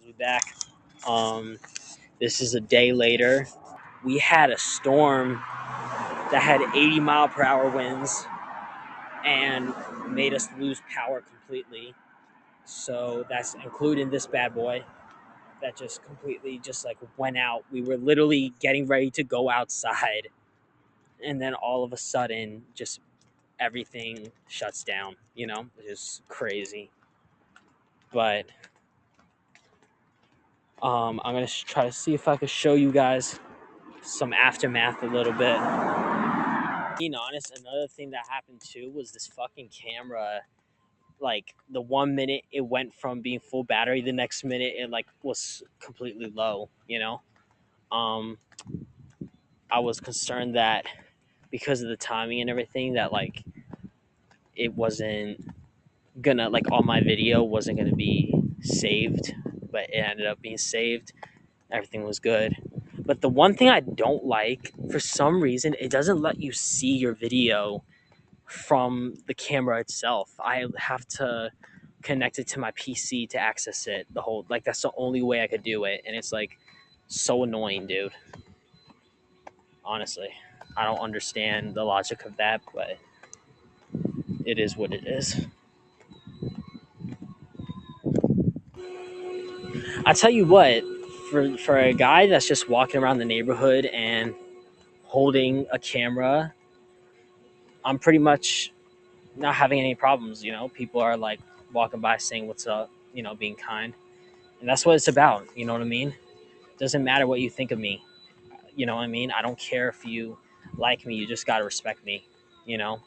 guys, we back. This is a day later. We had a storm that had 80-mile-per-hour winds and made us lose power completely. So that's including this bad boy that just completely just like went out. We were literally getting ready to go outside, and then all of a sudden, just everything shuts down. It's just crazy. But I'm gonna try to see if I could show you guys some aftermath a little bit. Being honest, another thing that happened too was this fucking camera. Like the 1 minute it went from being full battery, the next minute it like was completely low. I was concerned that because of the timing and everything that like it wasn't gonna like all my video wasn't gonna be saved, but it ended up being saved. Everything was good. But the one thing I don't like, for some reason, it doesn't let you see your video from the camera itself. I have to connect it to my PC to access it. That's the only way I could do it, and it's like so annoying, dude. Honestly, I don't understand the logic of that, but it is what it is. I tell you what, for a guy that's just walking around the neighborhood and holding a camera, I'm pretty much not having any problems. People are like walking by saying what's up, being kind, and that's what it's about. You know what I mean? It doesn't matter what you think of me. You know what I mean? I don't care if you like me. You just gotta respect me. You know,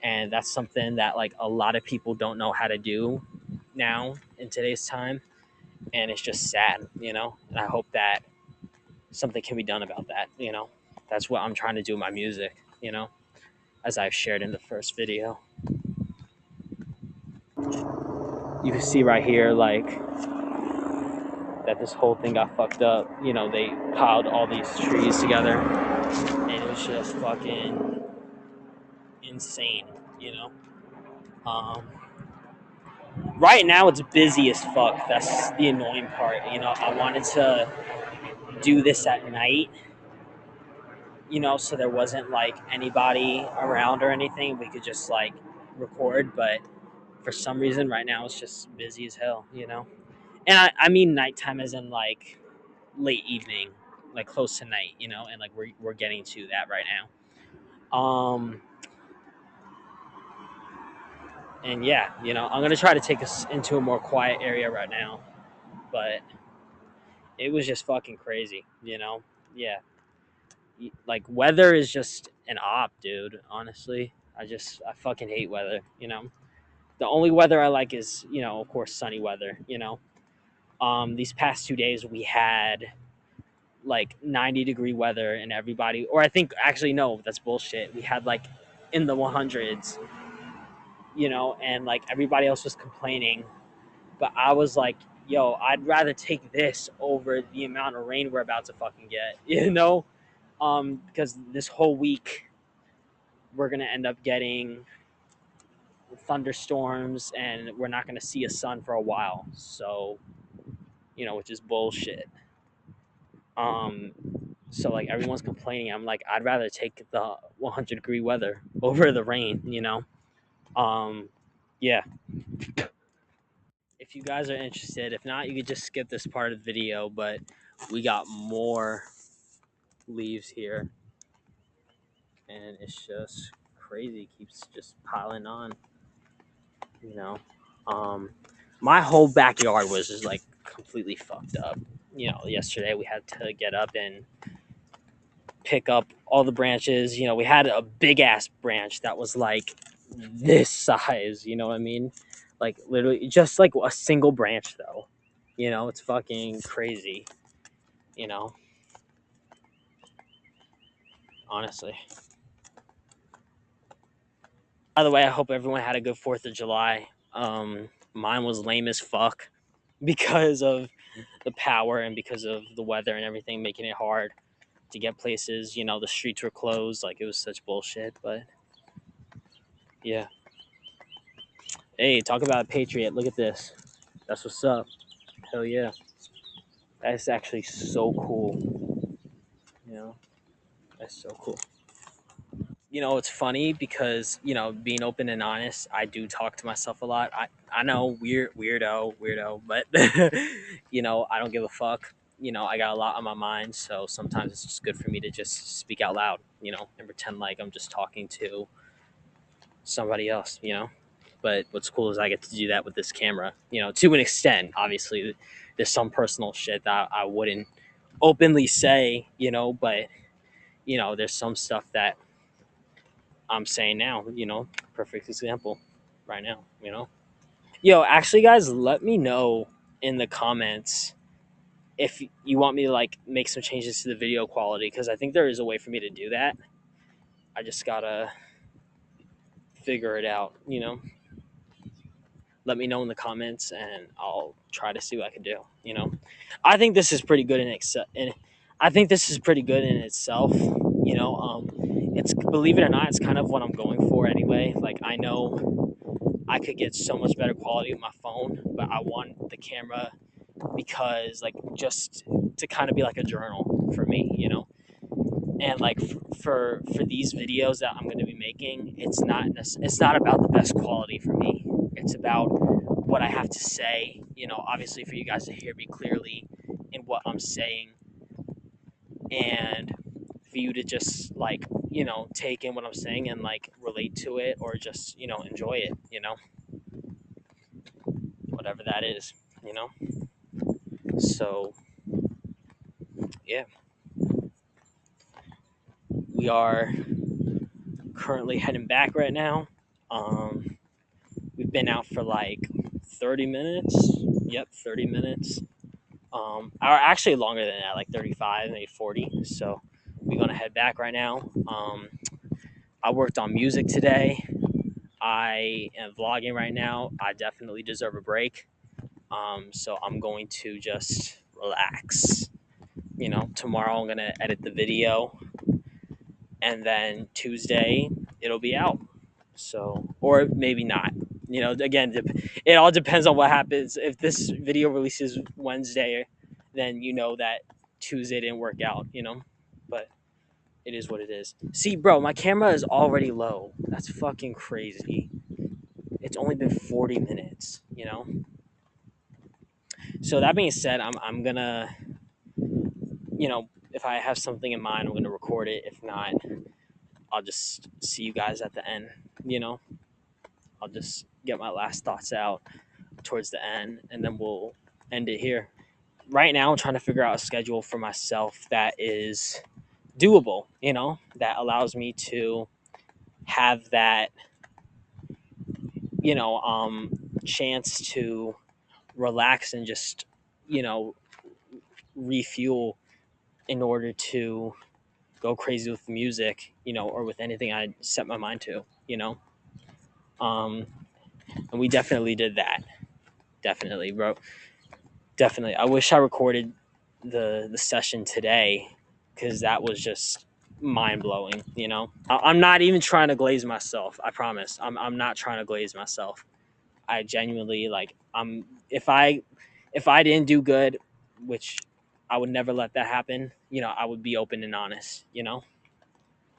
and that's something that like a lot of people don't know how to do now in today's time, and it's just sad. And I hope that something can be done about that. That's what I'm trying to do with my music. As I've shared in the first video. You can see right here, like, that this whole thing got fucked up. They piled all these trees together, and it was just fucking insane. Um, right now it's busy as fuck. That's the annoying part. I wanted to do this at night, so there wasn't like anybody around or anything. We could just like record, but for some reason right now it's just busy as hell. And I mean nighttime as in like late evening, like close to night, and like we're getting to that right now. And yeah, I'm gonna try to take us into a more quiet area right now, but it was just fucking crazy. Yeah, like weather is just an op, dude. Honestly, I fucking hate weather. The only weather I like is of course sunny weather. These past 2 days we had like 90-degree weather, and everybody, or I think actually no, that's bullshit. We had like in the 100s, and like everybody else was complaining, but I was like, yo, I'd rather take this over the amount of rain we're about to fucking get. Because this whole week we're gonna end up getting thunderstorms, and we're not gonna see a sun for a while. So, which is bullshit. So like everyone's complaining. I'm like, I'd rather take the 100-degree weather over the rain. Yeah. If you guys are interested, if not, you could just skip this part of the video. But we got more leaves here, and it's just crazy. It keeps just piling on. My whole backyard was just like completely fucked up. Yesterday we had to get up and pick up all the branches. We had a big ass branch that was like this size. You know what I mean? Like literally just like a single branch though. It's fucking crazy. Honestly. By the way, I hope everyone had a good 4th of July. Mine was lame as fuck because of the power and because of the weather and everything, making it hard to get places. The streets were closed. Like, it was such bullshit. But yeah. Hey, talk about a patriot. Look at this. That's what's up. Hell yeah. That's actually so cool. You know, that's so cool. You know, it's funny because, you know, being open and honest, I do talk to myself a lot. I know, weirdo, but you know, I don't give a fuck. You know, I got a lot on my mind, so sometimes it's just good for me to just speak out loud, you know, and pretend like I'm just talking to somebody else, you know. But what's cool is I get to do that with this camera, you know, to an extent. Obviously, there's some personal shit that I wouldn't openly say, you know, but you know, there's some stuff that I'm saying now, you know, perfect example right now, you know. Yo, actually, guys, let me know in the comments if you want me to like make some changes to the video quality, because I think there is a way for me to do that. I just gotta figure it out, you know. Let me know in the comments, and I'll try to see what I can do. You know, I think this is pretty good in I think this is pretty good in itself. You know, it's, believe it or not, it's kind of what I'm going for anyway. Like, I know I could get so much better quality with my phone, but I want the camera because, like, just to kind of be like a journal for me, you know. And like for these videos that I'm going to be making, it's not about the best quality for me. It's about what I have to say, you know, obviously for you guys to hear me clearly in what I'm saying, and for you to just, like, you know, take in what I'm saying and like relate to it, or just, you know, enjoy it, you know, whatever that is, you know. So yeah, we are currently heading back right now. We've been out for like 30 minutes. Yep, 30 minutes. Or actually longer than that, like 35, maybe 40. So we're going to head back right now. I worked on music today. I am vlogging right now. I definitely deserve a break. So I'm going to just relax. You know, tomorrow I'm going to edit the video, and then Tuesday it'll be out. So, or maybe not. You know, again, it all depends on what happens. If this video releases Wednesday, then you know that Tuesday didn't work out, you know? But it is what it is. See, bro, my camera is already low. That's fucking crazy. It's only been 40 minutes, you know? So that being said, I'm gonna, you know, if I have something in mind, I'm gonna record it. If not, I'll just see you guys at the end, you know? I'll just get my last thoughts out towards the end, and then we'll end it here. Right now, I'm trying to figure out a schedule for myself that is doable, you know, that allows me to have that, you know, chance to relax and just, you know, refuel in order to go crazy with music, you know, or with anything I set my mind to, you know. Um, and we definitely did that. Definitely, bro. Definitely. I wish I recorded the session today, because that was just mind blowing. You know, I'm not even trying to glaze myself. I promise. I'm not trying to glaze myself. I genuinely, like, if I didn't do good, which I would never let that happen. You know, I would be open and honest. You know,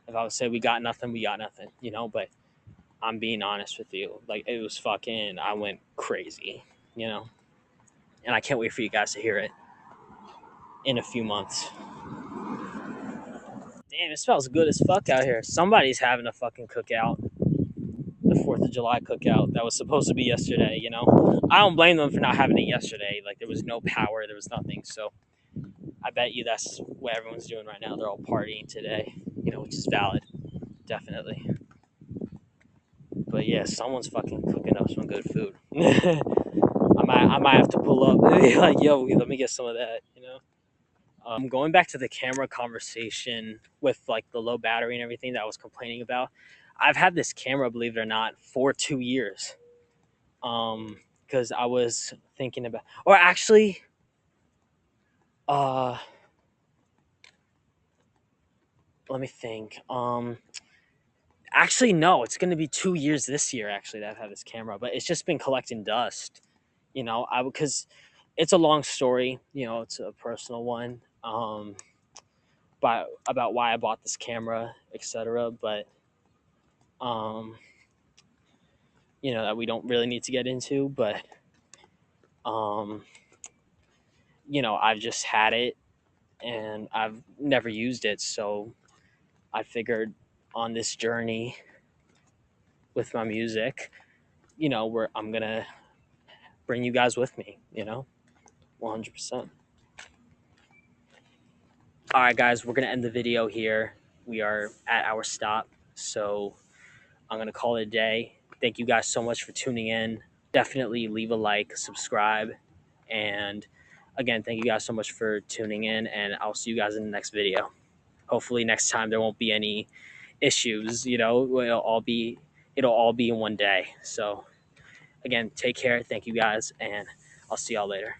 if I would say we got nothing, we got nothing. You know, but I'm being honest with you. Like, it was fucking. I went crazy. You know, and I can't wait for you guys to hear it in a few months. Damn, it smells good as fuck out here. Somebody's having a fucking cookout. The 4th of July cookout that was supposed to be yesterday, you know? I don't blame them for not having it yesterday. Like, there was no power, there was nothing. So I bet you that's what everyone's doing right now. They're all partying today, you know, which is valid. Definitely. But yeah, someone's fucking cooking up some good food. I might have to pull up and be like, yo, let me get some of that, you know? Going back to the camera conversation with like the low battery and everything that I was complaining about, I've had this camera, believe it or not, for 2 years. Because I was thinking about, or actually, uh, let me think. Actually, no, it's going to be 2 years this year. Actually, that I've had this camera, but it's just been collecting dust. You know, I because it's a long story. You know, it's a personal one. About why I bought this camera, etc. But you know, that we don't really need to get into. But you know, I've just had it and I've never used it, so I figured on this journey with my music, you know, where I'm gonna bring you guys with me, you know, 100%. All right, guys, we're gonna end the video here. We are at our stop, so I'm gonna call it a day. Thank you guys so much for tuning in. Definitely leave a like, subscribe, and again, thank you guys so much for tuning in, and I'll see you guys in the next video. Hopefully next time there won't be any issues, you know, it'll all be in one day. So again, take care. Thank you guys, and I'll see y'all later.